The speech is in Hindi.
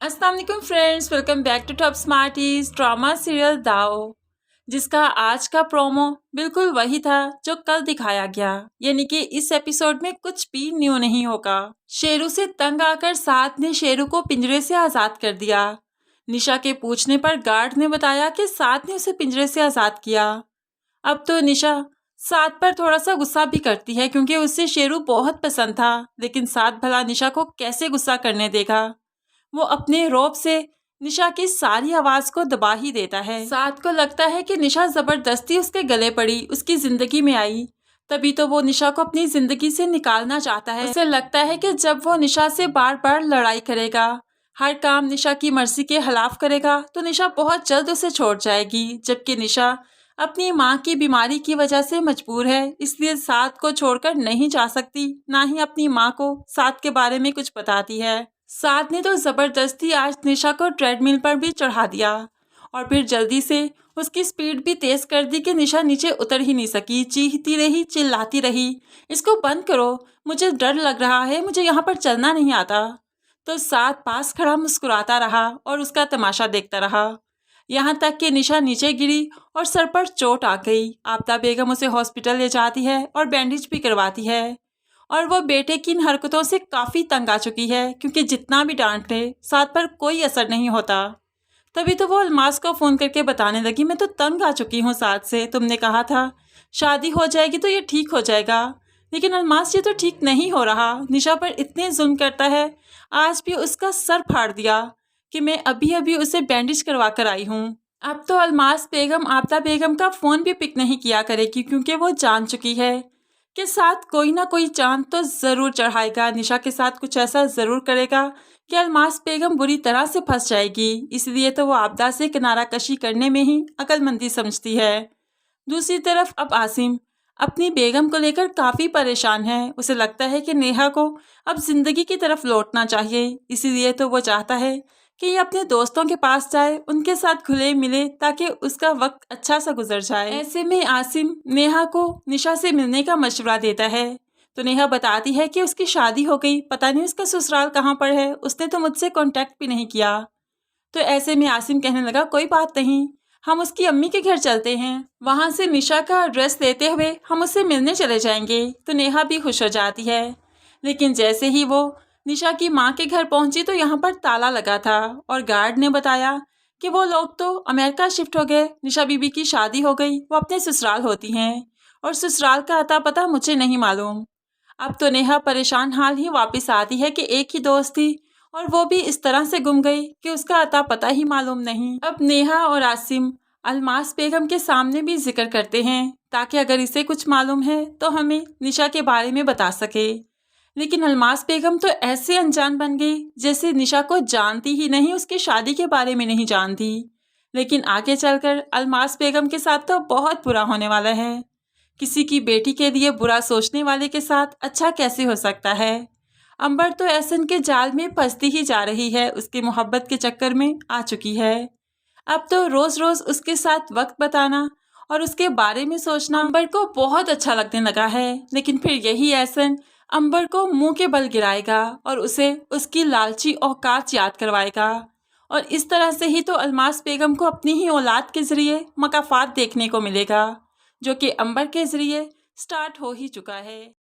अस्सलाम वालेकुम friends, welcome back to top smarties drama serial दाव, जिसका आज का प्रोमो बिल्कुल वही था जो कल दिखाया गया। यानी कि इस एपिसोड में कुछ भी न्यू नहीं होगा। शेरू से तंग आकर साथ ने शेरू को पिंजरे से आज़ाद कर दिया। निशा के पूछने पर गार्ड ने बताया कि साथ ने उसे पिंजरे से आज़ाद किया। अब तो निशा साथ पर थोड़ा सा गुस्सा भी करती है क्योंकि उससे शेरू बहुत पसंद था, लेकिन साथ भला निशा को कैसे गुस्सा करने देगा। वो अपने रौब से निशा की सारी आवाज को दबा ही देता है। साथ को लगता है कि निशा जबरदस्ती उसके गले पड़ी, उसकी जिंदगी में आई, तभी तो वो निशा को अपनी जिंदगी से निकालना चाहता है। उसे लगता है कि जब वो निशा से बार बार लड़ाई करेगा, हर काम निशा की मर्जी के खिलाफ करेगा, तो निशा बहुत जल्द उसे छोड़ जाएगी। जबकि निशा अपनी माँ की बीमारी की वजह से मजबूर है, इसलिए साथ को छोड़कर नहीं जा सकती, ना ही अपनी माँ को साथ के बारे में कुछ बताती है। साथ ने तो जबरदस्ती आज निशा को ट्रेडमिल पर भी चढ़ा दिया और फिर जल्दी से उसकी स्पीड भी तेज कर दी कि निशा नीचे उतर ही नहीं सकी। चीखती रही, चिल्लाती रही, इसको बंद करो, मुझे डर लग रहा है, मुझे यहाँ पर चलना नहीं आता। तो साथ पास खड़ा मुस्कुराता रहा और उसका तमाशा देखता रहा, यहाँ तक कि निशा नीचे गिरी और सर पर चोट आ गई। आफताब बेगम उसे हॉस्पिटल ले जाती है और बैंडेज भी करवाती है और वो बेटे की इन हरकतों से काफ़ी तंग आ चुकी है क्योंकि जितना भी डांट ले साथ पर कोई असर नहीं होता। तभी तो वो अलमास को फ़ोन करके बताने लगी, मैं तो तंग आ चुकी हूँ साथ से, तुमने कहा था शादी हो जाएगी तो ये ठीक हो जाएगा, लेकिन अलमास ये तो ठीक नहीं हो रहा। निशा पर इतने जुल्म करता है, आज भी उसका सर फाड़ दिया कि मैं अभी अभी उसे बैंडेज करवा कर आई हूँ। अब तो अलमास बेगम आफताब बेगम का फ़ोन भी पिक नहीं किया करेगी क्योंकि वो जान चुकी है के साथ कोई ना कोई चांद तो ज़रूर चढ़ाएगा, निशा के साथ कुछ ऐसा ज़रूर करेगा कि अलमास बेगम बुरी तरह से फंस जाएगी। इसलिए तो वो आपदा से किनारा कशी करने में ही अक्लमंदी समझती है। दूसरी तरफ अब आसिम अपनी बेगम को लेकर काफ़ी परेशान है। उसे लगता है कि नेहा को अब जिंदगी की तरफ लौटना चाहिए, इसीलिए तो वो चाहता है कि ये अपने दोस्तों के पास जाए, उनके साथ घुले मिले ताकि उसका वक्त अच्छा सा गुजर जाए। ऐसे में आसिम नेहा को निशा से मिलने का मशवरा देता है, तो नेहा बताती है कि उसकी शादी हो गई, पता नहीं उसका ससुराल कहाँ पर है, उसने तो मुझसे कांटेक्ट भी नहीं किया। तो ऐसे में आसिम कहने लगा, कोई बात नहीं, हम उसकी अम्मी के घर चलते हैं, वहाँ से निशा का एड्रेस लेते हुए हम उससे मिलने चले जाएंगे। तो नेहा भी खुश हो जाती है, लेकिन जैसे ही वो निशा की माँ के घर पहुंची तो यहाँ पर ताला लगा था और गार्ड ने बताया कि वो लोग तो अमेरिका शिफ्ट हो गए, निशा बीबी की शादी हो गई, वो अपने ससुराल होती हैं और ससुराल का अता पता मुझे नहीं मालूम। अब तो नेहा परेशान हाल ही वापस आती है कि एक ही दोस्त थी और वो भी इस तरह से गुम गई कि उसका अता पता ही मालूम नहीं। अब नेहा और आसिम अलमास बेगम के सामने भी जिक्र करते हैं ताकि अगर इसे कुछ मालूम है तो हमें निशा के बारे में बता सके, लेकिन अलमास बेगम तो ऐसे अनजान बन गई जैसे निशा को जानती ही नहीं, उसकी शादी के बारे में नहीं जानती। लेकिन आगे चलकर अलमास बेगम के साथ तो बहुत बुरा होने वाला है। किसी की बेटी के लिए बुरा सोचने वाले के साथ अच्छा कैसे हो सकता है। अंबर तो एहसन के जाल में फंसती ही जा रही है, उसकी मोहब्बत के चक्कर में आ चुकी है। अब तो रोज रोज उसके साथ वक्त बताना और उसके बारे में सोचना अंबर को बहुत अच्छा लगने लगा है। लेकिन फिर यही एहसन अंबर को मुंह के बल गिराएगा और उसे उसकी लालची औकात याद करवाएगा और इस तरह से ही तो अलमास बेगम को अपनी ही औलाद के जरिए मकाफात देखने को मिलेगा, जो कि अंबर के जरिए स्टार्ट हो ही चुका है।